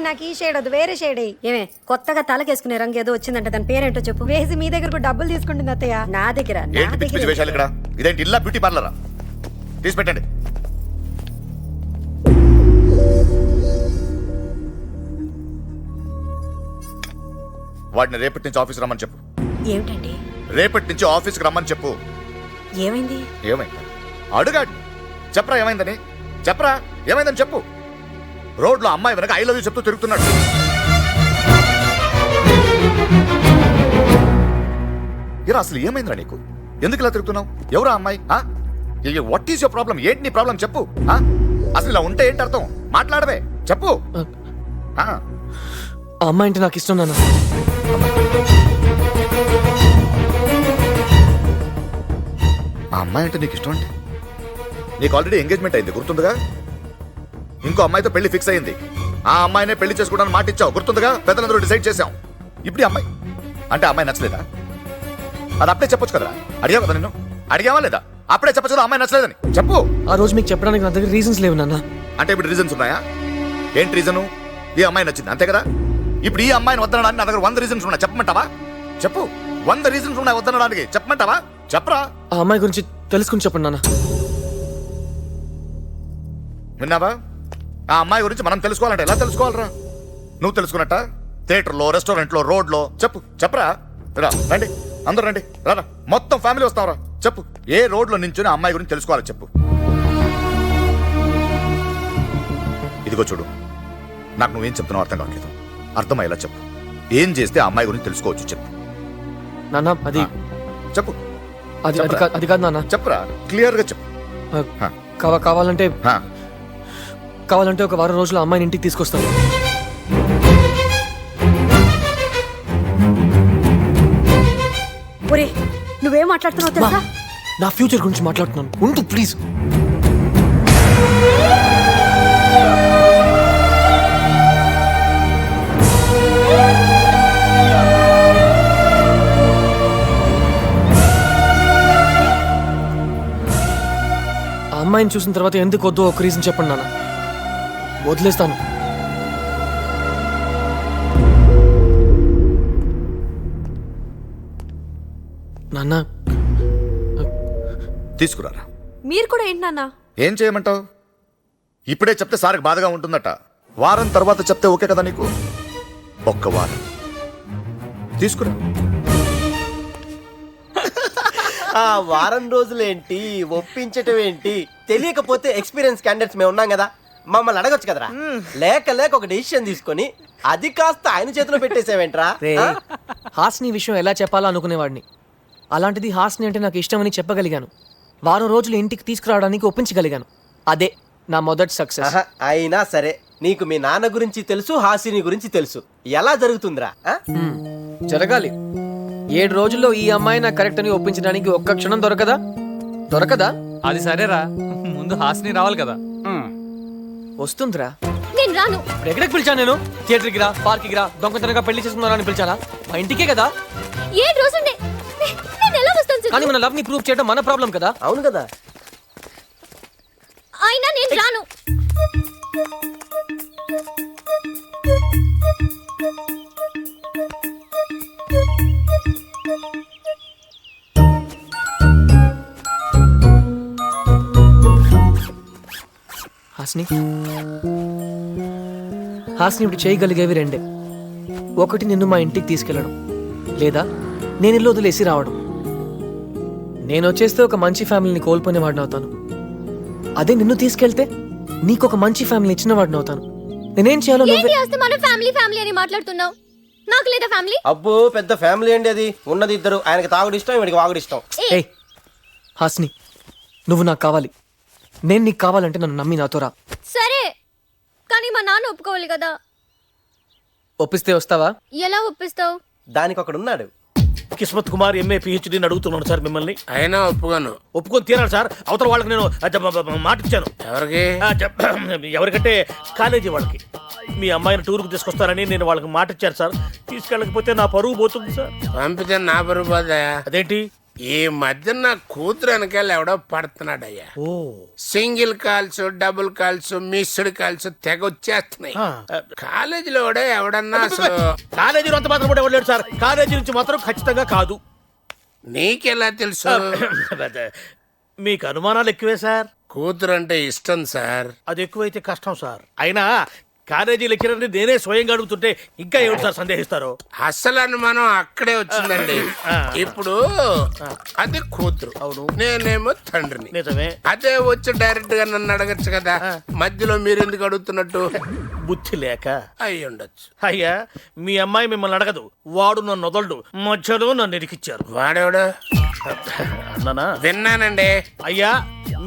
నాకు ఈ షేడ్ వద్దు, వేరే షేడ్ ఏమే కొత్తగా తలకేసుకునే రంగు ఏదో వచ్చిందంట, దాని పేరేంటో చెప్పు. వేసి మీ దగ్గర డబ్బులు తీసుకుంటుంది అత్తయ్య. నా దగ్గర ఏంటి పిచ్చి పిచ్చి వేషాలు ఇక్కడ? ఇదేంటి ఇల్లా బ్యూటీ పార్లరా? తీసి పెట్టండి. వాడిని రేపటి నుంచి ఆఫీస్ రమ్మని చెప్పు. ఏమిటండి? రేపటి నుంచి ఆఫీస్కి రమ్మని చెప్పు. ఏమైంది? ఏమైంది అడుగాడు. చెప్పరా ఏమైందని, చెప్పరా ఏమైందని చెప్పు. రోడ్లో అమ్మాయి వెనక ఐ లవ్ యూ చెప్తూ తిరుగుతున్నాడు. ఇలా అసలు ఏమైందిరా నీకు? ఎందుకు ఇలా తిరుగుతున్నావు? ఎవరా అమ్మాయి? What is your problem? ఏంటి నీ ప్రాబ్లం చెప్పు. అసలు ఇలా ఉంటే ఏంటి అర్థం? మాట్లాడవే, చెప్పు. ఆ అమ్మాయి అంటే నాకు ఇష్టం నాన్న. ఆ అమ్మాయి అంటే నీకు ఇష్టం అంటే? నీకు ఆల్రెడీ ఎంగేజ్మెంట్ అయింది, గుర్తుందిగా? ఇంకో అమ్మాయితో పెళ్లి ఫిక్స్ అయింది. ఆ అమ్మాయినే పెళ్లి చేసుకోవడానికి మాట ఇచ్చావు, గుర్తుందిగా? పెద్దలందరూ డిసైడ్ చేశాం. ఇప్పుడు అమ్మాయి అంటే అమ్మాయి నచ్చలేదా? అది అప్పుడే చెప్పొచ్చు కదరా. అడిగావు కదా, నిన్ను అడిగావా లేదా? అప్పుడే చెప్పచ్చు కదా అమ్మాయి నచ్చలేదని. చెప్పు. ఆ రోజు మీకు చెప్పడానికి నా దగ్గర రీజన్స్ లేవు నాన్న. అంటే ఇప్పుడు రీజన్స్ ఉన్నాయా? ఏంటి రీజను? ఈ అమ్మాయి నచ్చింది అంతే కదా. ఇప్పుడు ఈ అమ్మాయిని వద్దనడానికి నా దగ్గర 100 రీజన్స్ ఉన్నాయి, చెప్పమంటావా? చెప్పు. 100 రీజన్స్ ఉన్నాయి వద్దనడానికి, చెప్పమంటావా? చెప్పరా. ఆ అమ్మాయి గురించి తెలుసుకుని చెప్పండి నాన్న. విన్నావా? ఆ అమ్మాయి గురించి మనం తెలుసుకోవాలంటే ఎలా తెలుసుకోవాలరా? నువ్వు తెలుసుకున్నట్ట? థియేటర్లో, రెస్టారెంట్లో, రోడ్లో చెప్పు. చెప్పరా. రా రండి, అందరూ రండి, రారా, మొత్తం ఫ్యామిలీ వస్తావరా. చెప్పు. ఏ రోడ్లో నించుని ఆ అమ్మాయి గురించి తెలుసుకోవాలి చెప్పు. ఇదిగో చూడు, నాకు నువ్వేం చెప్తున్నావు అర్థం కావట్లేదు. అర్థమయ్యేలా చెప్పు. ఏం చేస్తే ఆ అమ్మాయి గురించి తెలుసుకోవచ్చు చెప్పు. నాన్న అది చెప్పు. అది కాదు నాన్న. చెప్పురా, క్లియర్గా చెప్పు. కావాలంటే ఒక వారం రోజులు అమ్మాయిని ఇంటికి తీసుకొస్తాను. ఒరే నువ్వేం మాట్లాడుతున్నావు తెలుసా? నా ఫ్యూచర్ గురించి మాట్లాడుతున్నాను, ఉండు ప్లీజ్. ఆ అమ్మాయిని చూసిన తర్వాత ఎందుకు వద్దు ఒక రీజన్ చెప్పండి నాన్న, వదిలేస్తాను. నాన్న తీసుకురారా. మీరు కూడా ఏంటి నాన్న? ఏం చేయమంటావు? ఇప్పుడే చెప్తే సార్కి బాధగా ఉంటుందట. వారం తర్వాత చెప్తే ఓకే కదా నీకు? ఒక్క వారం తీసుకురా. ఆ వారం రోజులేంటి, ఒప్పించటం ఏంటి? తెలియకపోతే ఎక్స్పీరియన్స్ క్యాండిడేట్స్ మేము ఉన్నాం కదా, మమ్మల్ని అడగొచ్చు కదరా. లేక ఒక డెసిషన్ తీసుకొని అది కాస్త ఆయన చేతిలో పెట్టేసేవేంట్రా? హాస్ని విషయం ఎలా చెప్పాలో అనుకునేవాడిని. అలాంటిది హాస్ని అంటే నాకు ఇష్టమని చెప్పగలిగాను. వారం రోజులు ఇంటికి తీసుకురావడానికి ఒప్పించగలిగాను. అదే నా మొదటి సక్సెస్. అయినా సరే, నీకు మీ నాన్న గురించి తెలుసు, హాసిని గురించి తెలుసు. ఎలా జరుగుతుందిరా? జరగాలి. 7 రోజుల్లో ఈ అమ్మాయి నాకు కరెక్ట్ అని ఒప్పించడానికి ఒక్క క్షణం దొరకదా? అది సరేరా, ముందు హాస్ని రావాలి కదా. వస్తుందిరా. నేను రాను. ఎక్కడికి పిలిచాను నేను? థియేటర్కి రా, పార్క్కి రా, దొంగతనంగా పెళ్లి చేసుకున్నారని పిలిచానా? మా ఇంటికే కదా. 7 రోజుండే నేను ఎలా వస్తాను? కానీ మన లవ్ ని ప్రూవ్ చేయడం మన ప్రాబ్లం కదా. అవును కదా. అయినా నేను రాను. హాస్ని ఇప్పుడు చేయగలిగేవి 2. ఒకటి నిన్ను మా ఇంటికి తీసుకెళ్ళడం, లేదా నేను ఇల్లు వదిలేసి రావడం. నేను వచ్చేస్తే ఒక మంచి ఫ్యామిలీని కోల్పోయిన వాడిని అవుతాను. అదే నిన్ను తీసుకెళ్తే నీకు ఒక మంచి ఫ్యామిలీ ఇచ్చిన వాడిని అవుతాను. నేనేం చేయాలో ఫ్యామిలీ అని మాట్లాడుతున్నావు. నాకు లేదా ఫ్యామిలీ? అబ్బో పెద్ద ఫ్యామిలీ అండి అది. ఉన్నది 2, ఆయనకి తాగుడు ఇష్టం, ఈవిడికి వాగుడు ఇష్టం. ఏయ్ హాస్ని, నువ్వు నాకు కావాలి. నేను నీకు కావాలంటే నన్ను నమ్మి నాతో రా. సరే, కానీ మా నాన్న ఒప్పుకోవాలి కదా. ఒప్పిస్తే వస్తావా? ఎలా ఒప్పిస్తావు? దానికి ఒకడు ఉన్నాడు. కిస్మత్ కుమార్ ఎంఏ పిహెచ్డీని అడుగుతున్నాను సార్ మిమ్మల్ని. అయినా ఒప్పుకొని తీరాలి సార్. అవతల వాళ్ళకి నేను మాట ఇచ్చాను. ఎవరికి? ఎవరికంటే కాలేజీ వాళ్ళకి. మీ అమ్మాయిని టూర్కి తీసుకొస్తారని నేను వాళ్ళకి మాట ఇచ్చాను సార్. తీసుకెళ్ళకపోతే నా పరువు పోతుంది సార్. పంపితే నా పరువు పోతాయా? అదేంటి, ఈ మధ్య నా కూతురు వెనకాల ఎవడో పడుతున్నాడయ్యా. ఓ single calls, double calls, missed calls తెగ వచ్చేస్తున్నాయి. ఆ, కాలేజీలో కూడా ఎవడన్నా అసలు కాలేజీలో అంత మాత్రం కూడా ఇవ్వలేడు సార్. కాలేజీ నుంచి మాత్రం ఖచ్చితంగా కాదు. నీకెలా తెలుసు? మీకు అనుమానాలు ఎక్కువే సార్. కూతురు అంటే ఇష్టం సార్. అది ఎక్కువైతే కష్టం సార్. అయినా కాలేజీ లెక్చరర్ని నేనే స్వయంగా అడుగుతుంటే ఇంకా ఏమిటి సార్ సందేహిస్తారు? అసలు అనుమానం అక్కడే వచ్చిందండి. ఇప్పుడు అది కూతురు, అవును. నేనేమో తండ్రిని. నిజమే. అదే వచ్చి డైరెక్ట్ గా నన్ను అడగచ్చు కదా, మధ్యలో మీరు ఎందుకు అడుగుతున్నట్టు? బుద్ధి లేక. అయి ఉండొచ్చు. అయ్యా, మీ అమ్మాయి మిమ్మల్ని అడగదు. వాడు నన్ను వదలడు. మధ్యలో నన్ను ఇరికిచ్చారు. వాడేవాడు? అన్నానా? విన్నానండి. అయ్యా,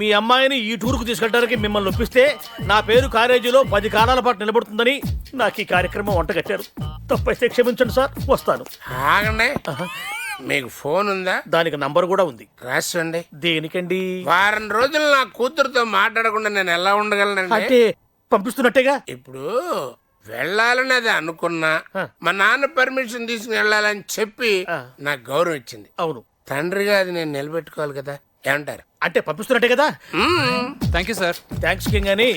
మీ అమ్మాయిని ఈ టూర్కు తీసుకెళ్ళడానికి మిమ్మల్ని ఒప్పిస్తే నా పేరు కాలేజీలో 10 కాలాల పాటు నిలబడుతుందని నాకు ఈ కార్యక్రమం వంటగట్టారు. తప్పైతే క్షమించండి సార్, వస్తాను. ఆగండి, మీకు ఫోన్ ఉందా? దానికి నంబర్ కూడా ఉంది. రాసుకోండి. దేనికండి? వారం రోజులు నా కూతురుతో మాట్లాడకుండా నేను ఎలా ఉండగలనండి? అంటే పంపిస్తున్నట్టేగా. ఇప్పుడు వెళ్ళాలని అది అనుకున్నా, మా నాన్న పర్మిషన్ తీసుకుని వెళ్ళాలని చెప్పి నాకు గౌరవం ఇచ్చింది. అవును. తండ్రిగా అది నేను నిలబెట్టుకోవాలి కదా, ఏమంటారు? అంటే పంపిస్తున్నట్టే కదా. Thank you sir. Thanks king అని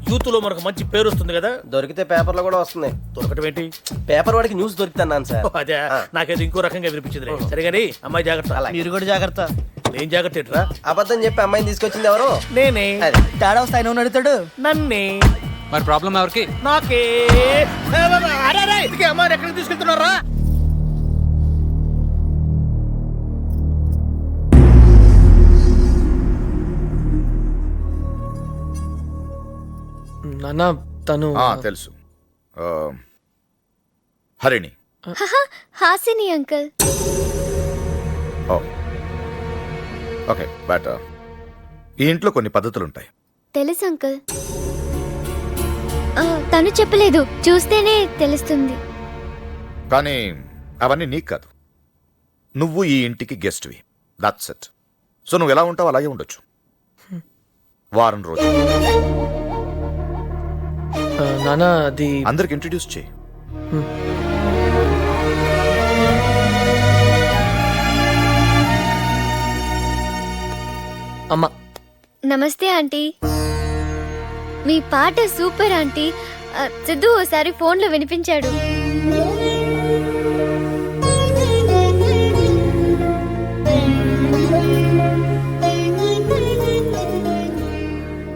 యూత్ లో మనకు మంచి పేరు వస్తుంది కదా. దొరికితే పేపర్లో కూడా వస్తుంది. దొరకటం ఏంటి? పేపర్ వాడికి న్యూస్ దొరుకుతున్నాను సార్. ఓ, అదే నాకేదో ఇంకో రకంగా వినిపించింది. సరేగాని అమ్మాయి జాగ్రత్త. మీరు కూడా జాగ్రత్త. నేను జాగ్రత్త ఏంట్రా? అబద్ధం చెప్పి అమ్మాయిని తీసుకొచ్చింది ఎవరు? నేనే. అది తేడా వస్తాయి నువ్వు నడుతాడు. నన్నే. మరి ప్రాబ్లం ఎవరికి? నాకే. ఇదికే అమ్మాయిని ఎక్కడికి తీసుకెళ్తున్నారా? నాన్న తను తెలుసు. Harini. Hasini uncle. Okay, but ఈ ఇంట్లో కొన్ని పద్ధతులుంటాయి. తెలుసు అంకుల్. తను చెప్పలేదు, చూస్తేనే తెలుస్తుంది. కానీ అవన్నీ నీకు కాదు. నువ్వు ఈ ఇంటికి గెస్ట్వి. That's it. సో నువ్వు ఎలా ఉంటావు అలాగే ఉండొచ్చు. వారం రోజులు నాన్న అది అందరికి ఇంట్రడ్యూస్ చేయి. అమ్మా. నమస్తే ఆంటీ. మీ పాట సూపర్ ఆంటీ. సిద్ధు ఓసారి ఫోన్లో వినిపించాడు.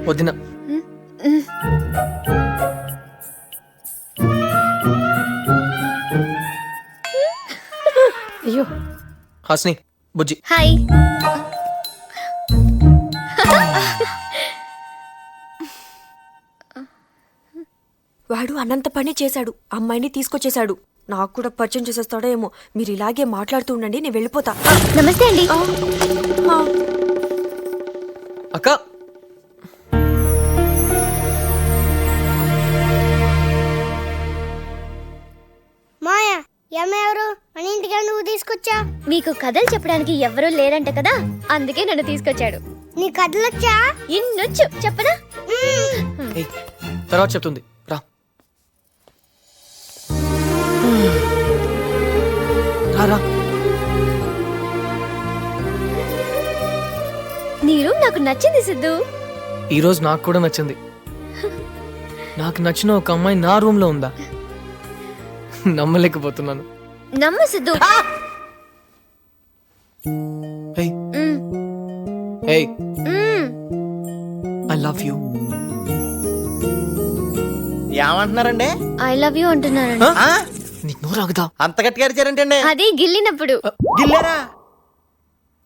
వదిన. అయ్యో, హాస్ని, బుజ్జి. హాయ్. వాడు అనంత పని చేశాడు. అమ్మాయిని తీసుకొచ్చేశాడు. నాకు కూడా పరిచయం చేసేస్తాడో ఏమో. మీరు ఇలాగే మాట్లాడుతూ ఉండండి, నేను వెళ్ళిపోతా. నమస్తే అండి. అక్క. మాయా, ఎవరు మన ఇంటికి నువ్వు తీసుకొచ్చా? మీకు కథలు చెప్పడానికి ఎవరూ లేరంట కదా, అందుకే నన్ను తీసుకొచ్చాడు. నీ కథలొచ్చా? ఇన్నొచ్చు, చెప్పనా? ఏయ్, తర్వాత చెప్తుంది, రా. రా రా. నీ రూమ్ నాకు నచ్చింది సిద్ధు. ఈరోజు నాకు కూడా నచ్చింది. నాకు నచ్చిన ఒక అమ్మాయి నా రూమ్ లో ఉందా? నమ్మలేకపోతున్నాను. నమ్ము సిద్ధు. ఏయ్, ఏయ్, ఐ లవ్ యూ. ఏమంటున్నారండి? ఐ లవ్ యూ అంటున్నారండి. నీకు నోరు ఆగుదా? అంత గట్టిగా అరిచారంటండి. అది గిల్లినప్పుడు. గిల్లారా?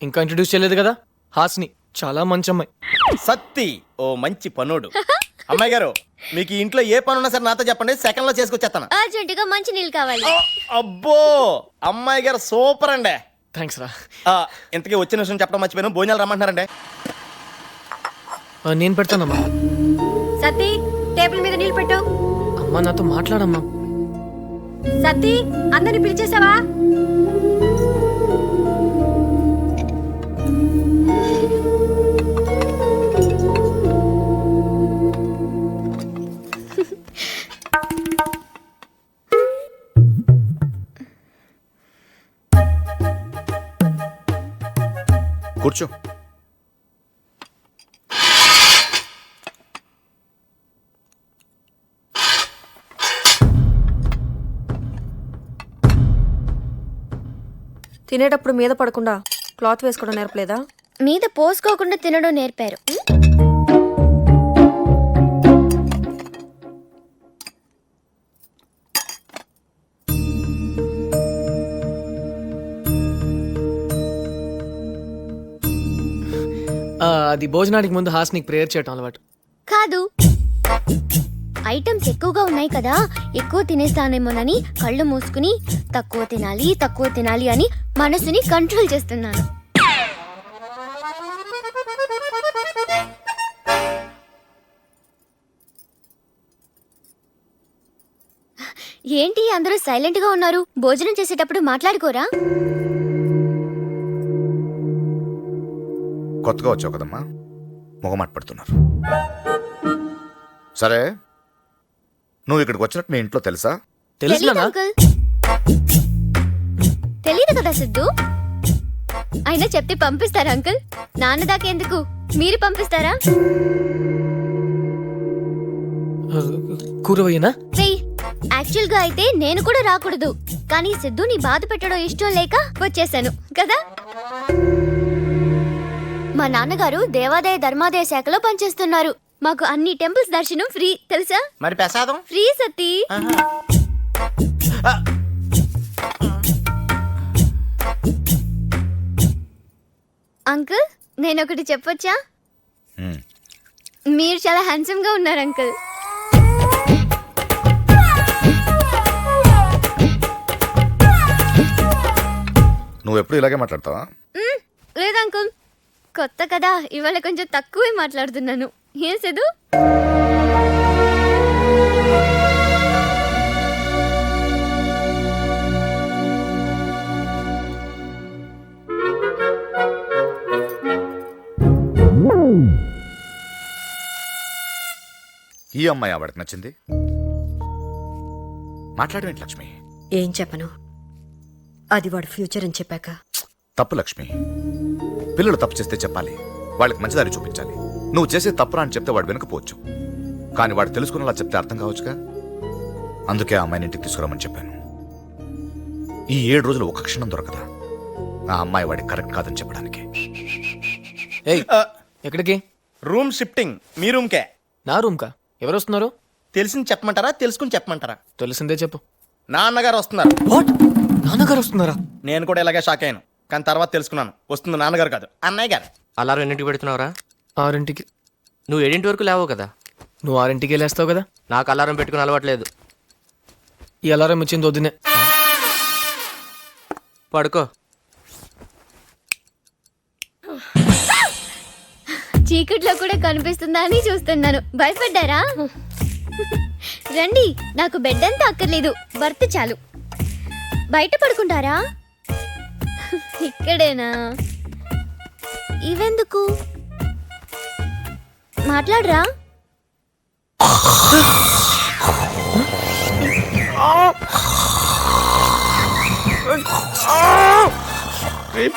ఇంకా ఇంట్రడ్యూస్ చేయలేదు కదా. హాస్ని చాలా మంచి అమ్మాయి. సత్తి ఓ మంచి పనుడు. అమ్మాయి గారు, మీకు ఈ ఇంట్లో ఏ పని ఉన్నా సరే నాతో చెప్పండి, సెకండ్ లో చేసుకొచ్చేస్తాను. అర్జెంటుగా మంచి నీళ్ళు కావాలి. అబ్బో, అమ్మాయి గారు సూపర్ అండి. థ్యాంక్స్ రా. ఇంతకీ వచ్చిన విషయం చెప్పడం మర్చిపోయాను, భోజనాలు రమ్మంటున్నారండి. నేను పెడతానమ్మా. సతీ, టేబుల్ మీద నీళ్ళు పెట్టు. అమ్మా నాతో మాట్లాడమ్మా. సతీ, అందరిని పిలిచేసావా? కూర్చో. తినేటప్పుడు మీద పడకుండా క్లాత్ వేసుకోవడం నేర్పలేదా? మీద పోసుకోకుండా తినడం నేర్పారు. అది భోజనానికి ముందు హాస్నికి ప్రేయర్ చేయటం అలవాటు. కాదు, ఐటమ్స్ ఎక్కువగా ఉన్నాయి కదా, ఎక్కువ తినేస్తానేమోనని కళ్ళు మూసుకుని తక్కువ తినాలి అని మనసుని కంట్రోల్ చేస్తున్నాను. ఏంటి అందరూ సైలెంట్ గా ఉన్నారు? భోజనం చేసేటప్పుడు మాట్లాడుకోరా? కొత్తగా వచ్చావు కదమ్మా, మొగమాట పడుతున్నారు. సరే, నువ్వు ఇక్కడికి వచ్చినట్టు మీ ఇంట్లో తెలుసా? తెలుసు తెలీదు నాన్న. అంకుల్. తెలీదు కదా సిద్ధు. అయినా చెప్తే పంపిస్తారా అంకుల్? నాన్న దాకెందుకు, మీరు పంపిస్తారా? కూరవయ్యనా? యాక్చువల్ గా అయితే నేను కూడా రాకూడదు, కానీ సిద్ధుని బాధ పెట్టడం ఇష్టం లేక వచ్చేసాను కదా. మా నాన్నగారు దేవాదాయ ధర్మాదాయ శాఖలో పనిచేస్తున్నారు. మాకు అన్ని టెంపుల్స్ దర్శనం ఫ్రీ, తెలుసా? మరి ప్రసాదం? ఫ్రీ సతీ. అంకుల్, నేను ఒకటి చెప్పొచ్చా? హ్మ్. మీరు చాలా హ్యాండ్సమ్ గా ఉన్నారు అంకుల్. నువ్వు ఎప్పుడు ఇలాగే మాట్లాడతావా? లేదు అంకుల్, కొత్త కదా, ఇవాళ కొంచెం తక్కువే మాట్లాడుతున్నాను. ఏం సిద్ధు? ఈ అమ్మాయి ఆవిడకి నచ్చింది. మాట్లాడమేంటి లక్ష్మి? ఏం చెప్పను, అది వాడు ఫ్యూచర్ అని చెప్పాక. తప్పు లక్ష్మి, పిల్లలు తప్పు చేస్తే చెప్పాలి, వాళ్ళకి మంచిదారి చూపించాలి. నువ్వు చేసే తప్పురా అని చెప్తే వాడు వెనకపోవచ్చు, కానీ వాడు తెలుసుకునేలా చెప్తే అర్థం కావచ్చుగా. అందుకే ఆ అమ్మాయిని ఇంటికి తీసుకురామని చెప్పాను. ఈ 7 రోజులు ఒక క్షణం దొరకదా ఆ అమ్మాయి వాడికి కరెక్ట్ కాదని చెప్పడానికి? ఏయ్, ఎక్కడికి? Room shifting. మీ రూమ్ కే. నా రూమ్ కా? ఎవరు వస్తున్నారు? తెలిసింది చెప్పమంటారా, తెలుసుకుని చెప్పమంటారా? తెలిసిందే చెప్పు. నాన్నగారు వస్తున్నారు. వాట్? నాన్నగారు వస్తున్నారా? నేను కూడా ఇలాగే షాక్ అయ్యాను, కానీ తర్వాత తెలుసుకున్నాను వస్తుంది నాన్నగారు కాదు, అన్నయ్య గారు. అలారం ఎన్నింటికి పెడుతున్నావురా? 6ంటికి. నువ్వు 7 వరకు లేవో కదా. నువ్వు 6ంటికి లేస్తావు కదా. నాకు అలారం పెట్టుకుని అలవాట్లేదు. ఈ అలారం ఇచ్చింది వద్దునే. పడుకో. చీకట్లో కూడా కనిపిస్తుందా అని చూస్తున్నాను. భయపడ్డారా? రండి, నాకు బెడ్ అంతా అక్కర్లేదు, బర్త్ చాలు. బయట పడుకుంటారా? ఇక్కడేనా? ఇవెందుకు? మాట్లాడరా?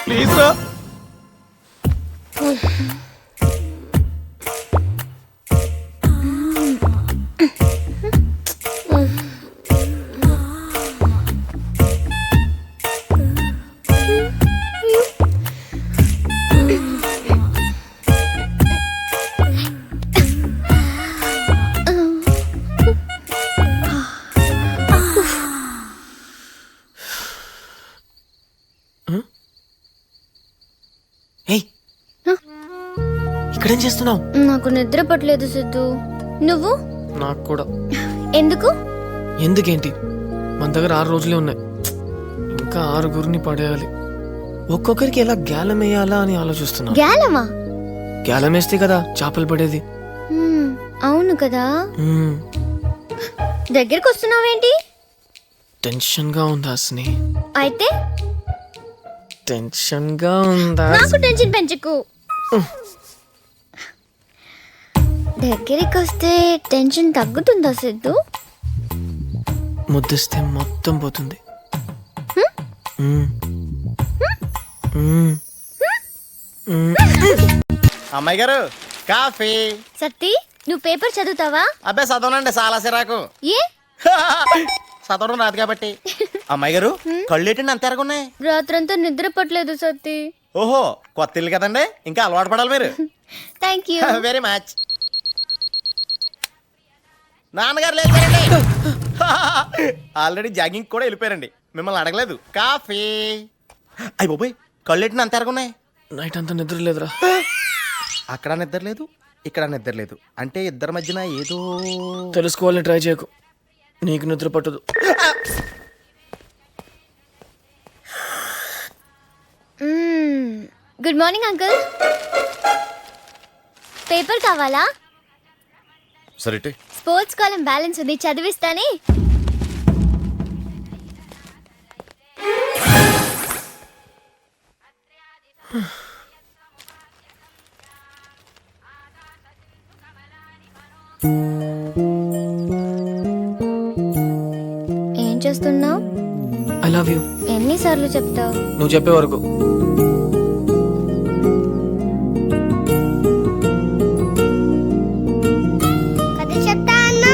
ప్లీజ్ రా. ఏయ్, ఇక్కడేం చేస్తున్నావు? నాకు నిద్ర పట్టలేదు సిద్ధు. నువ్వు? నాకు కూడా. ఎందుకు? ఎందుకేంటి, మన దగ్గర 6 రోజులే ఉన్నాయి, ఇంకా 6గురిని పడేయాలి. ఒక్కొక్కరికి ఎలా గ్యాలం వేయాలా అని ఆలోచిస్తున్నా. గ్యాలమా? గ్యాలం వేస్తే కదా చేపలు పడేది. అవును కదా. మ్మ్. దగ్గరికి వస్తున్నావేంటి? టెన్షన్ గా ఉందా అస్ని? అయితే టెన్షన్ గా ఉందా? నాకు టెన్షన్ పెంచకు. దగ్గరికి వస్తే టెన్షన్ తగ్గుతుందా సిద్ధు? ముద్దిస్తే మొత్తం పోతుంది. మ్మ్. మ్మ్. అమ్మాయి గారు కాఫీ. సత్తి నువ్వు పేపర్ చదువుతావా? అబ్బాయి చదవనండి చాలా సిరాకు. ఏ చదవడం రాదు కాబట్టి. అమ్మాయి గారు కళ్ళేటండి అంత ఎరగున్నాయి. రాత్రంతా నిద్ర పట్టలేదు సత్తి. ఓహో కొత్త ఇల్లు కదండి, ఇంకా అలవాటు పడాలి మీరు. Thank you. Very much. నాన్నగారు లేచారండి. ఆల్రెడీ జాగింగ్ కూడా వెళ్ళిపోయారండి, మిమ్మల్ని అడగలేదు. కాఫీ. అయ్యి బాబోయ్ కళ్ళెట్టిన అంత ఎరగున్నాయి. నైట్ అంతా నిద్ర లేదురా. అక్కడ నిద్ర లేదు, ఇక్కడ నిద్ర లేదు, అంటే ఇద్దరి మధ్యన ఏదో. తెలుసుకోవాలని ట్రై చేయకు, నీకు నిద్ర పట్టదు. Good morning uncle. పేపర్ కావాలా? సరే స్పోర్ట్స్ కాలం బ్యాలెన్స్ ఉంది, చదివిస్తానే. ఏం చేస్తున్నావు? I love you. ఎన్నిసార్లు చెప్తావు? నువ్వు చెప్పే వరకు. కథ చెప్తా అన్నా.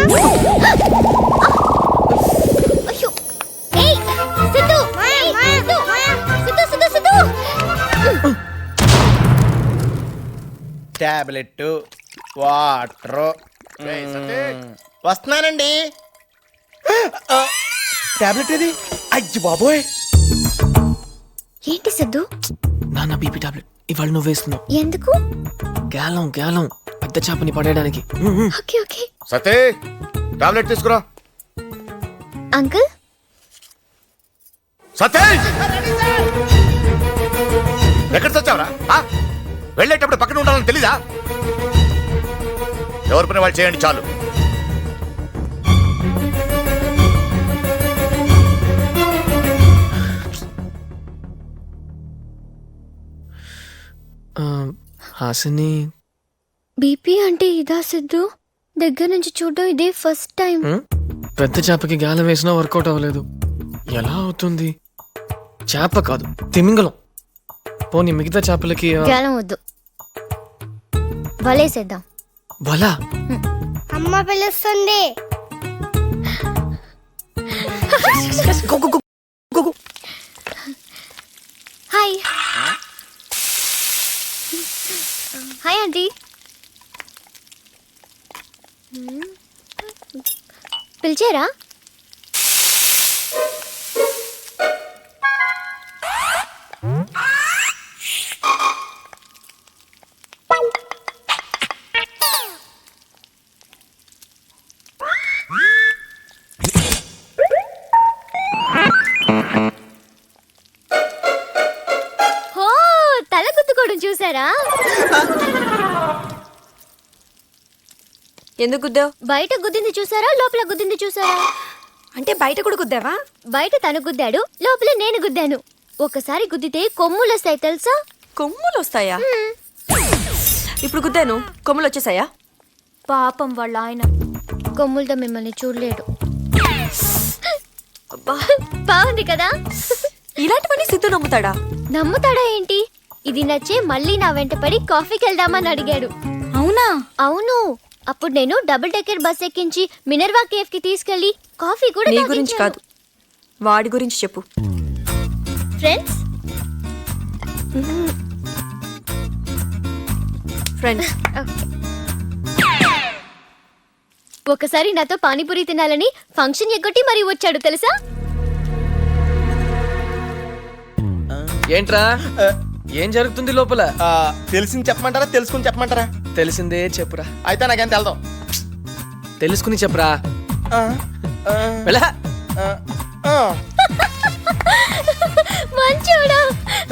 అయ్యో. ఏయ్ సిద్ధు. సిద్ధు సిద్ధు సిద్ధు. Tablet, water. వస్తున్నానండి. టాబ్లెట్ ఇది. అయ్యి బాబోయ్. ఏంటి సిద్ధు? నాన్న బీపీ టాబ్లెట్ ఇవాళ నువ్వు వేస్తున్నావు. ఎందుకు? గ్యాలం గ్యాలం పెద్ద చేపని పడేయడానికి. Okay okay. సతే టాబ్లెట్ తీసుకురా. అంకుల్ సతే ఎక్కడ చచ్చావరా? వెళ్ళేటప్పుడు పక్కన ఉండాలని తెలీదా? ఎవరి పని వాళ్ళు చేయండి చాలు. హాసిని బీపీ అంటే ఇదా సిద్ధు? దగ్గర నుంచి చూడడం ఇదే ఫస్ట్ టైం. పెద్ద చేపకి గాలం వేసినా వర్కౌట్ అవ్వలేదు. ఎలా అవుతుంది? చేప కాదు తిమింగలం. పోనీ మిగతా చేపలకి గాలం వద్దు, వలేసేద్దాం. బలా అమ్మ పిలుస్తుంది. Hi hi aunty. పిలిచారా? హో తల గుద్దుకోవడం చూసారా? ఎందుకు గుద్దావు? బయట గుద్దింది చూసారా, లోపల గుద్దింది చూసారా? అంటే బయట కూడా గుద్దావా? బయట తను గుద్దాడు, లోపల నేను గుద్దాను. ఒకసారి గుద్దితే కొమ్ములు వస్తాయి తెలుసా? కొమ్ములు వస్తాయా? ఇప్పుడు గుద్దాను, కొమ్ములు వచ్చేసాయా? పాపం వాళ్ళ ఆయన కొమ్ములతో మిమ్మల్ని చూడలేడు. అబ్బా, బాగుంది కదా? ఇలాంటివన్నీ సిద్ధు నమ్ముతాడా? నమ్ముతాడా ఏంటి? ఇది నచ్చే మళ్ళీ నా వెంట పడి కాఫీకి వెళ్దామని అడిగాడు. అవునా? అవును. అప్పుడు నేను డబుల్ డెక్కర్ బస్ ఎక్కించి మినర్వా కేఫ్ కి తీసుకెళ్లి కాఫీ కూడా నీ గురించి కాదు, వాడి గురించి చెప్పు. Friends friends. ఒకసారి నాతో పానీపూరి తినాలని ఫంక్షన్ ఎగ్గొట్టి మరీ వచ్చాడు తెలుసా? ఏంట్రా ఏం జరుగుతుంది లోపల? తెలిసింది చెప్పమంటారా, తెలుసుకుని చెప్పమంటారా? తెలిసిందే చెప్పురా. అయితే నాకేం తెలదాం. తెలుసుకుని చెప్పురా. వెళ్ళా. మంచోడా.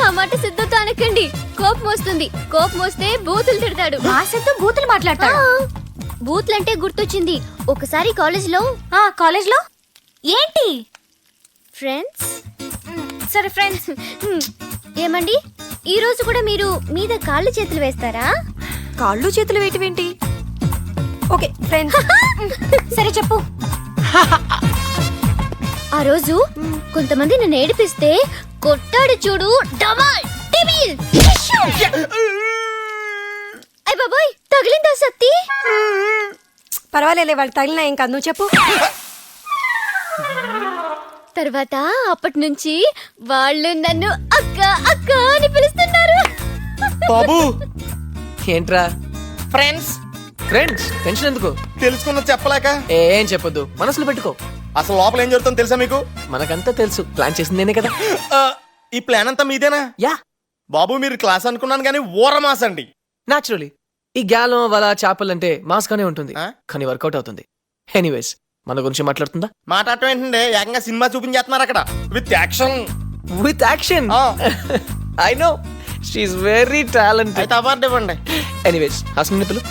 ఆ మాట సిద్ధతో అనకండి, కోపం వస్తుంది. కోపం వస్తే బూతులు తిడతాడు. మా సిద్ధు బూతులు మాట్లాడతాడు. బూతులంటే గుర్తొచ్చింది. ఒకసారి కాలేజ్లో ఏంటి? ఫ్రెండ్స్. సరే ఫ్రెండ్స్. ఏమండి, ఈ రోజు కూడా మీరు మీద కాళ్ళు చేతులు వేస్తారా? కాళ్ళు చేతులు వేయటమేంటి? Okay friends. సరే చెప్పు. ఆ రోజు కొంతమంది నన్ను ఏడిపిస్తే కొట్టాడు చూడు, డమాల్ టిమి స్మైల్. అయ్ బాబోయ్, తగిలిందా సత్తి? పర్వాలేలే, వాళ్ళు తగిలినా ఏం కాదు, నువ్వు చెప్పు. తర్వాత అప్పటి నుంచి వాళ్ళు నన్ను అక్క అక్క అని పిలుస్తున్నారు. బాబు ఏంట్రా ఫ్రెండ్స్ ఫ్రెండ్స్, టెన్షన్ ఎందుకు? తెలుసుకున్న చెప్పలేక ఏం చెప్పొద్దు, మనసులో పెట్టుకో. అసలు లోపల ఏం జరుగుతుందో తెలుసా మీకు? మనకంతా తెలుసు, ప్లాన్ చేసింది నేనే కదా. ఈ ప్లాన్ అంతా మీదేనా? యా, బాబు మీరు క్లాస్ అనుకున్నాను కానీ ఓరమాస్ అండి. నాచురలీ ఈ గ్యాలం వల చేపలంటే మాస్ గానే ఉంటుంది, ఆ? కానీ వర్కౌట్ అవుతుంది. ఎనీవేస్, మన గురించి మాట్లాడుతుందా? మాట్లాడటం ఏంటంటే ఏకంగా సినిమా చూపించేస్తున్నారు అక్కడ with action. With action. I know, she's very talented. అయితే అవార్డు ఇవ్వండి. ఎనీవేస్, హాస్ని పిలు.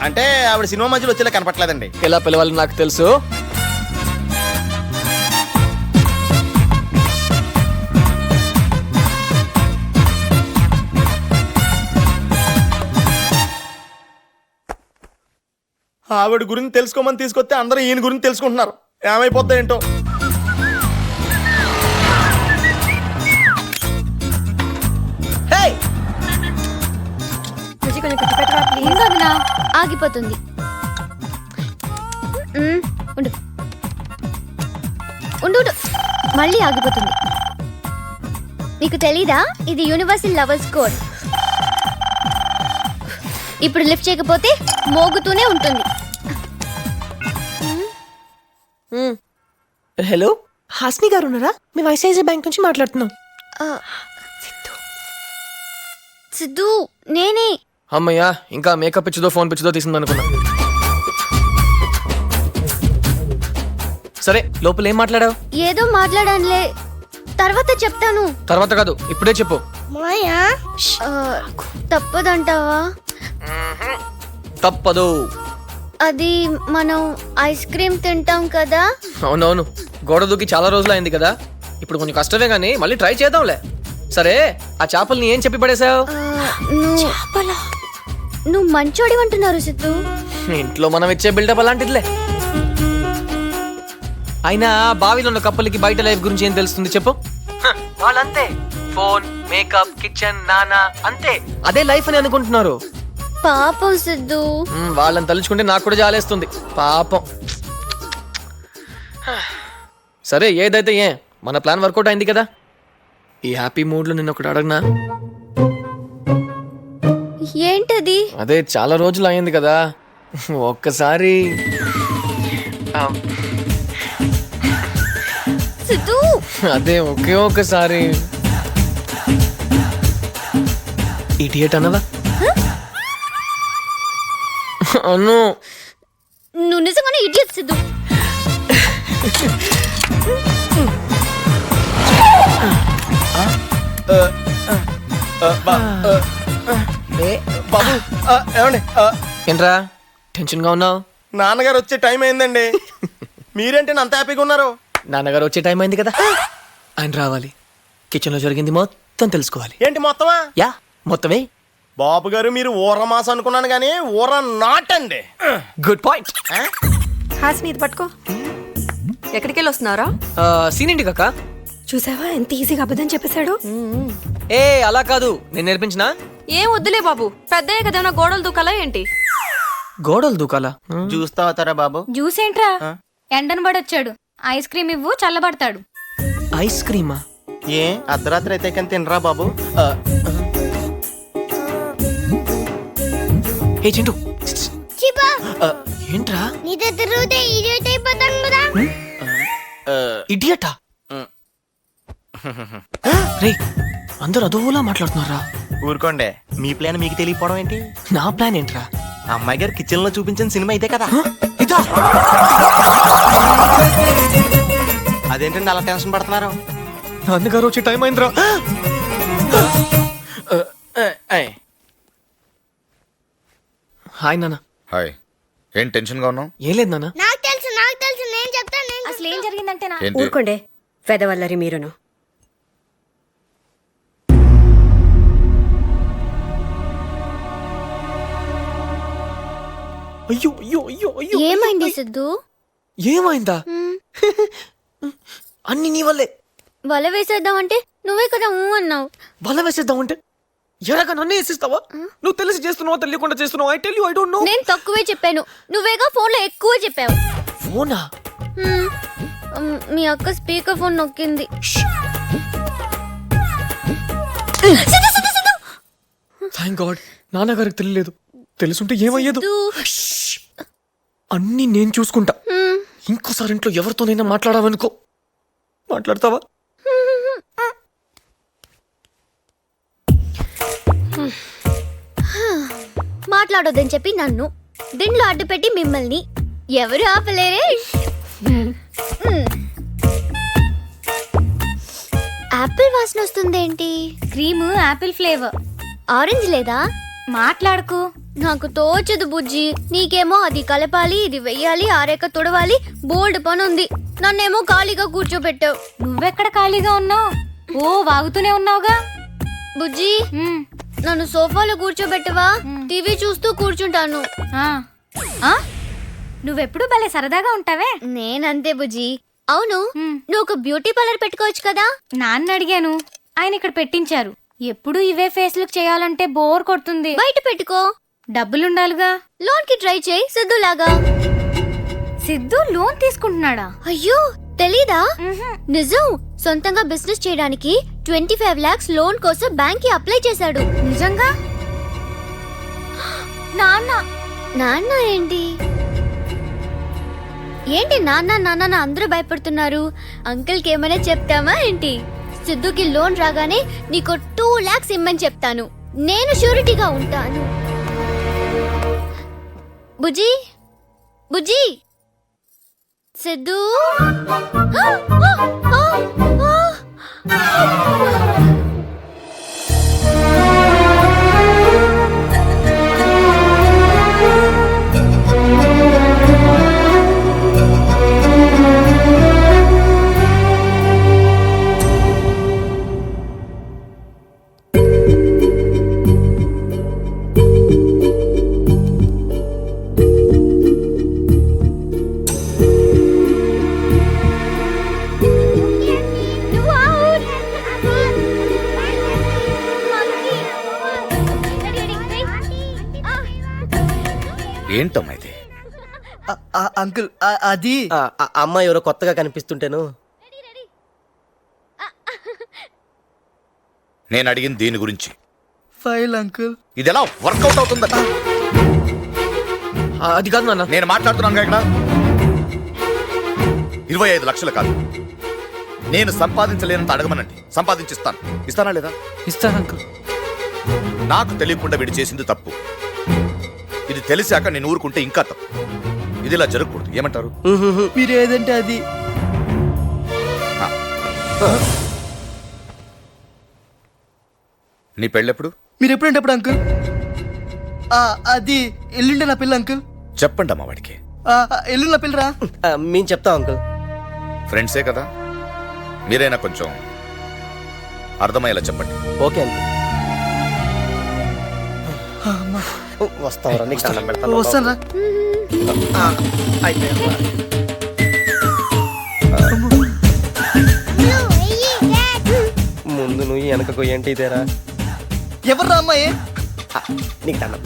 అంటే ఆవిడ సినిమా మధ్యలో వచ్చేలా కనపట్లేదండి. ఎలా పిలవాలో నాకు తెలుసు. ఆవిడ గురించి తెలుసుకోమని తీసుకొస్తే అందరూ ఈయన గురించి తెలుసుకుంటున్నారు. ఏమైపోద్దా ఏంటో. బుజ్జి, కొంచెం పెట్టి పెట్టరా ప్లీజ్. ఉండదునా, ఆగిపోతుంది. ఉండు ఉండు ఉండు. మళ్ళీ ఆగిపోతుంది. నీకు తెలీదా, ఇది యూనివర్సల్ లవర్స్ కోడ్. ఇప్పుడు లిఫ్ట్ చేయకపోతే మోగుతూనే ఉంటుంది. హలో, హాస్ని గారు ఉన్నారా? మీ ఐసిఐసిఐ బ్యాంక్ నుంచి మాట్లాడుతున్నాం. సిద్ధు, నేనే. అమ్మయ్యా, ఇంకా మేకప్ పిచ్చిదో ఫోన్ పిచ్చిదో తీసింది అనుకున్నా. సరే, లోపల ఏం మాట్లాడావు? ఏదో మాట్లాడానులే, తర్వాత చెప్తాను. తర్వాత కాదు, ఇప్పుడే చెప్పు. మాయా, తప్పదంటావా? తప్పదు. అది మనం ఐస్ క్రీమ్ తింటాం కదా. అవునవును, గోడ దూకి చాలా రోజులు అయింది కదా, ఇప్పుడు కొంచెం కష్టమే గానీ మళ్ళీ ట్రై చేద్దాంలే. సరే, ఆ చేపల్ని ఏం చెప్పి పడేసావు? నువ్వు మంచోడి అంటున్నారు సిద్ధు. ఇంట్లో మనం ఇచ్చే బిల్డప్ అలాంటిదిలే. అయినా బావిలో ఉన్న కప్పలకి బయట లైఫ్ గురించి ఏం తెలుస్తుంది చెప్పు? వాళ్ళంతే, ఫోన్, మేకప్, కిచెన్, నానా, అంతే. అదే లైఫ్ అని అనుకుంటున్నారు. పాపం సిద్ధు. వాళ్ళని తలుచుకుంటే నాకు కూడా జాలేస్తుంది, పాపం. సరే, ఏదైతే మన ప్లాన్ వర్కౌట్ అయింది కదా. ఈ హ్యాపీ మూడ్ లో నిన్న ఒకటి అడగనా? ఏంటది? అదే చాలా రోజులు అయింది కదా, ఒక్కసారి సిద్ధు, అదే ఒకే ఒక్కసారి ఇడియట్ అన్నవా? అను, నువ్వు నిజంగానే ఇడియట్ సిద్ధు. బాబు ఏమండి, ఏంట్రా టెన్షన్ గా ఉన్నావు? నాన్నగారు వచ్చే టైం అయిందండి. మీరేంటి అంత హ్యాపీగా ఉన్నారు? నాన్నగారు వచ్చే టైం అయింది కదా, ఆయన రావాలి. కిచెన్ లో జరిగింది మొత్తం తెలుసుకోవాలి. ఏంటి మొత్తమా? యా, మొత్తమే. బాబు గారు మీరు ఊర మాస అనుకున్నాను కానీ ఊర నాటండి. Good point. హాస్ని, ఇది పట్టుకో. ఎక్కడికి వెళ్ళి వస్తున్నారా? సీనింటి కాక. చూసావా ఎంత ఈజీగా అబద్ధం చెప్పేశాడు. ఏ అలా కాదు, నేను నేర్పించినా. ఏం వద్దులే బాబు, పెద్దయ్య కదా, గోడలు దూకాలా ఏంటి? గోడలు దూకాలా? జ్యూస్ తాగుతారా బాబు? జ్యూస్ ఏంట్రా, ఎండను పడొచ్చాడు. ఐస్ క్రీమ్ ఇవ్వు, చల్లబడతాడు. ఐస్ క్రీమా? ఏ అర్ధరాత్రి అయితే కానీ తినరా బాబు? ఏ చింటూ, ఏంట్రా? నీతో తిరుగుతే ఇడియట్ అయిపోతాం కదా. ఇడియటా? రే, అందరు అదోలా మాట్లాడుతున్నారా? ఊరుకోండి, మీ ప్లాన్ మీకు తెలియకపోవడం ఏంటి? నా ప్లాన్ ఏంట్రా? అమ్మాయి గారు కిచెన్ లో చూపించిన సినిమా ఇదే కదా. ఇదా? అదేంటండి అలా టెన్షన్ పడుతున్నారు? నాన్నగారు వచ్చే టైం అయిందిరా. హాయ్ నాన్న. హాయ్. ఏం టెన్షన్ గా ఉన్నావు? ఏం లేదు నాన్న. నాకు తెలుసు నేను చెప్తాను. అసలు ఏం జరిగిందంటే ఏంటి? ఊరుకోండే, పెదవల్లరి మీరును. అయ్యో అయ్యో అయ్యో అయ్యో. ఏమైంది సిద్ధు? ఏమైందా? అన్ని నీ వల్లే. వల వేసేద్దామంటే నువ్వే కదా ఊ అన్నావు. వల వేసేద్దామంటే ఎలాగా నన్ను వేసిస్తావా? నువ్వు తెలిసి చేస్తున్నావా తెలియకుండా చేస్తున్నావా? I tell you I don't know. నేను తక్కువే చెప్పాను, నువ్వేగా ఫోన్ లో ఎక్కువ చెప్పావు. ఫోనా? మీ అక్క స్పీకర్ ఫోన్ నొక్కింది. థ్యాంక్ గాడ్ నాన్నగారికి తెలియలేదు. తెలుసుంటే ఏమయ్యేదు. అన్నీ నేను చూసుకుంటా. ఇంకోసారి ఇంట్లో ఎవరితోనైనా మాట్లాడావనుకో, మాట్లాడతావా? మాట్లాడొద్దని చెప్పి నన్ను దీంట్లో అడ్డుపెట్టి మిమ్మల్ని ఎవరు ఆపలేరే. యాపిల్ వాసన వస్తుందేంటి? Cream apple flavour. ఆరెంజ్ లేదా? మాట్లాడుకు. నాకు తోచదు బుజ్జి. నీకేమో అది కలపాలి, ఇది వెయ్యాలి, ఆరేక తుడవాలి, బోల్డ్ పని ఉంది. నన్నేమో ఖాళీగా కూర్చోబెట్టావు. నువ్వెక్కడ ఖాళీగా ఉన్నావు? ఓ వాగుతూనే ఉన్నావుగా. బుజ్జి నన్ను సోఫాలో కూర్చోబెట్టవా? టీవీ చూస్తూ కూర్చుంటాను. ఆ. ఆ? నువ్వెప్పుడు భలే సరదాగా ఉంటావే. నేనంతే బుజ్జి. అవును, నువ్వు ఒక బ్యూటీ పార్లర్ పెట్టుకోవచ్చు కదా? నాన్న అడిగాను, ఆయన ఇక్కడ పెట్టించారు. ఎప్పుడు ఇవే ఫేస్ లుక్ చేయాలంటే బోర్ కొడుతుంది. బయట పెట్టుకో. డబ్బులుండాలిగా. లోన్ కి ట్రై చేయి, సిద్ధులాగా. సిద్ధు లోన్ తీసుకుంటున్నాడా? అయ్యో తెలీదా? నిజం. సొంతంగా బిజినెస్ చేయడానికి 25 lakhs లోన్ కోసం బ్యాంక్ కి అప్లై చేశాడు. నిజంగా? నాన్న నాన్న ఏంటి ఏంటి నాన్న నాన్న అందరూ భయపడుతున్నారు. అంకుల్ కి ఏమైనా చెప్తామా ఏంటి? సిద్ధుకి లోన్ రాగానే నీకు 2 lakhs ఇమ్మని చెప్తాను. నేను షూరిటీగా ఉంటాను. బుజ్జి బుజ్జి సిద్ధు. ఏంటమ్మా ఇది? అంకుల్ అది అమ్మాయి ఎవరో కొత్తగా కనిపిస్తుంటేను. నేను అడిగింది దీని గురించి. File uncle. ఇది ఎలా వర్కౌట్ అవుతుందట? అది కాదు నాన్న. నేను మాట్లాడుతున్నాను ఇక్కడ. 25 లక్షలు కాదు, నేను సంపాదించలేనంత అడగమనండి, సంపాదించిస్తాను. ఇస్తానా లేదా? ఇస్తాను అంకుల్. నాకు తెలియకుండా వీడు చేసింది తప్పు. ఇది తెలిసాక నేను ఊరుకుంటే ఇంకా తప్పు. ఇది ఇలా జరగకూడదు. ఏమంటారు? మీరు ఏదంటే అది. నీ పెళ్ళెప్పుడు? మీరు ఎప్పుడంటే అప్పుడు అంకుల్. అది ఎల్లుండే నా పిల్ల అంకుల్. చెప్పండి అమ్మా వాడికి. ఎల్లుండి నా పిల్లరా? మేము చెప్తాం అంకుల్. ఫ్రెండ్సే కదా, మీరైనా కొంచెం అర్థమయ్యేలా చెప్పండి. Okay uncle. వస్తావరా? నీకు దండం పెడతాను. వస్తాను. ముందు నువ్వు వెనక కొయ్యంటే ఇదేరా. ఎవర్రా అమ్మాయి? నీకు దండం.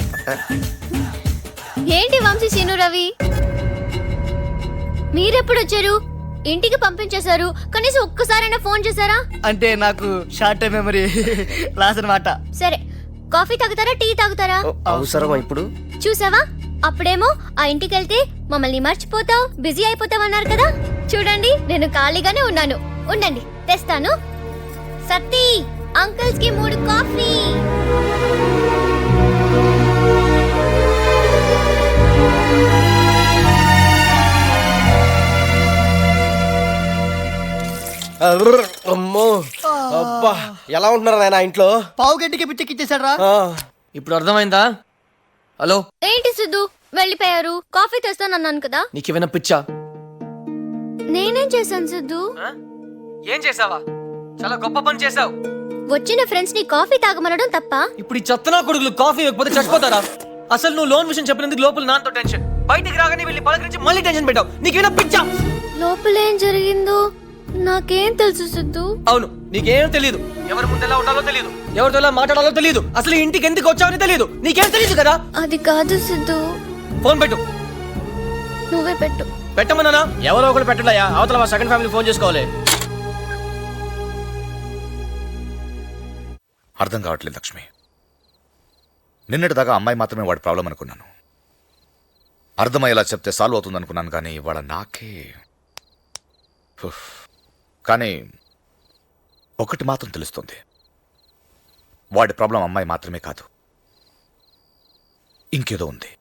ఏంటి వంశీ, సీను, రవి మీరెప్పుడు వచ్చారు? ఇంటికి పంపించేశారు, కనీసం ఒక్కసారైనా ఫోన్ చేశారా? అంటే నాకు షార్ట్ టైం మెమరీ లాస్ అనమాట. సరే, కాఫీ తాగుతారా, టీ తాగుతారా? అవసరమా ఇప్పుడు? చూసావా, అప్పుడేమో ఆ ఇంటికి వెళ్తే మమ్మల్ని మర్చిపోతావు, బిజీ అయిపోతావు అన్నారు కదా. చూడండి, నేను ఖాళీగానే ఉన్నాను. ఉండండి, తెస్తాను. సత్తి, అంకుల్స్ కి 3 కాఫీ. అమ్మో, అబ్బా, ఎలా ఉంటున్నారు నాయన ఇంట్లో? పావు గంటకి పిచ్చెక్కిచ్చేసాడు రా. ఇప్పుడు అర్థమైందా? హలో, ఏంటి సిద్ధు వెళ్ళిపోయారు? కాఫీ తెస్తానన్నాను కదా. నీకేమైనా పిచ్చా? నేనేం చేశాను సిద్ధు? ఏం చేసావా? చాలా గొప్ప పని చేసావు. వచ్చిన ఫ్రెండ్స్ ని కాఫీ తాగమనడం తప్ప? ఇప్పుడు ఈ చెత్తనా కొడుకులు కాఫీ ఇవ్వకపోతే చచ్చిపోతారా? అసలు నువ్వు లోన్ విషయం చెప్పినందుకు లోపల నాతో టెన్షన్, బయటికి రాగానే వెళ్ళి పలకరించి మళ్ళీ టెన్షన్ పెట్టావు. నీకేమైనా పిచ్చా? లోపల ఏం జరిగిందో నాకేం తెలుసు సిద్ధు. అవును, నీకేం తెలీదు. ఎవరి ముందు ఎలా ఉండాలో తెలియదు, ఎవరితో ఎలా మాట్లాడాలో తెలియదు, అసలు ఈ ఇంటికి ఎందుకు వచ్చావని తెలియదు. నీకేం తెలియదు కదా. అది కాదు సిద్ధు. ఫోన్ పెట్టు. నువ్వే పెట్టు. పెట్టమన్నానా? ఎవరో ఒకరు పెట్టలయ్యా, అవతల మా సెకండ్ ఫ్యామిలీ ఫోన్ చేసుకోవాలి. అర్థం కావట్లేదు లక్ష్మి. నిన్నటి దాకా అమ్మాయి మాత్రమే వాడి ప్రాబ్లం అనుకున్నాను. అర్థమయ్యేలా చెప్తే సాల్వ్ అవుతుంది అనుకున్నాను, కానీ ఇవాళ నాకే. కానీ ఒకటి మాత్రం తెలుస్తుంది, వాడి ప్రాబ్లం అమ్మాయి మాత్రమే కాదు, ఇంకేదో ఉంది.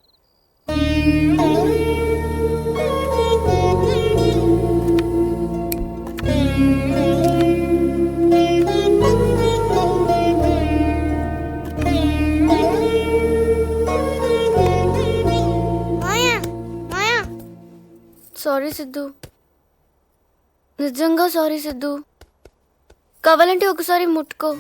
సారీ సిద్ధు, నిజంగా సారీ సిద్ధు. కావాలంటే ఒకసారి ముట్టుకో.